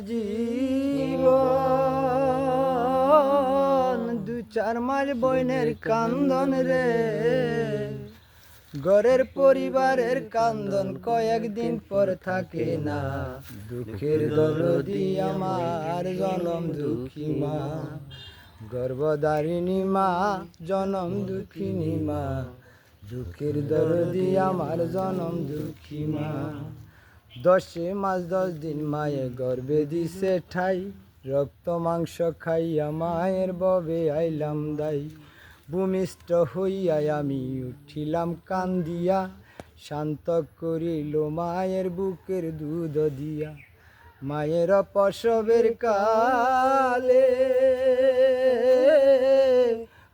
জীবন দু চার মাস বইনের কান্দন রে ঘরের পরিবারের কান্দন কয়েকদিন পর থাকে না দুঃখের দরদি আমার জনম দুঃখী মা গর্ভধারিণী মা জনম দুঃখিনী মা দুঃখের দরদি আমার জনম দুঃখী মা 10 মাস 10 দিন মায়ে গর্ভে দিছে ঠাই রক্ত মাংস খাইয়া মায়ের ববে আইলাম দাই ভূমিষ্ঠ হইয়া আমি উঠিলাম কান্দিয়া শান্ত করিল মায়ের বুকের দুধ দিয়া মায়ের প্রসবের কালে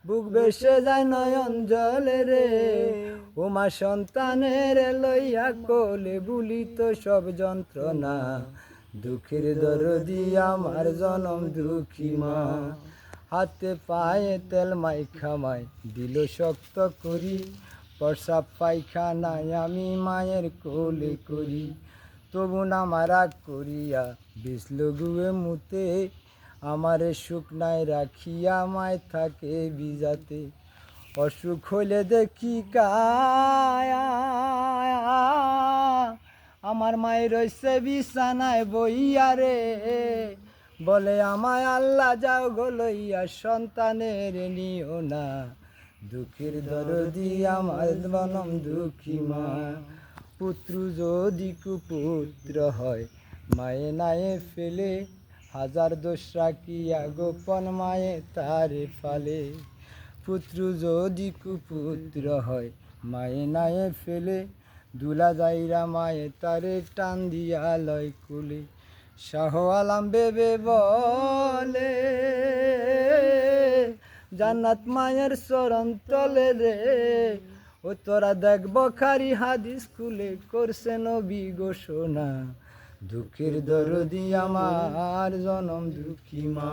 বুক বেসে যায় নয়ন জলে রে ও মা সন্তানের লইয়া কোলে বুলিত সব যন্ত্রণা দুঃখের দরদি আমার জনম দুঃখী মা হাতে পায়ে তেল মাইখা মাই দিল শক্ত করি প্রসাব পায়খানায় আমি মায়ের কোলে করি তবু না মারা করিয়া বিছল গুয়ে মুতে আমারে শুকনায় রাখিয়া মায় থাকে বিজাতে অসুখ হইলে দেখি কায়া আমার মায়ের রয়েছে বিছানায় বইয়া রে বলে আমায় আল্লাহ যাও গো লইয়া সন্তানের নিও না দুঃখের দরদি আমার জনম দুঃখী মা পুত্র যদি কুপুত্র হয় মায়ে নায়ে ফেলে হাজার দোষ রাখিয়া গোপন মায়ে তারে ফালে পুত্র যদি কুপুত্র হয় মায়ে নায়ে ফেলে দুলা যাইরা মায়ে তারে টান দিয়া লয় কুলে শাহ আলম বেবে বলে জান্নাত মায়ের চরণ তলে রে ও তোরা দেখব খারি হাদিস খুলে করছে নবী ঘোষণা দুঃখের দরদি আমার জনম দুঃখী মা।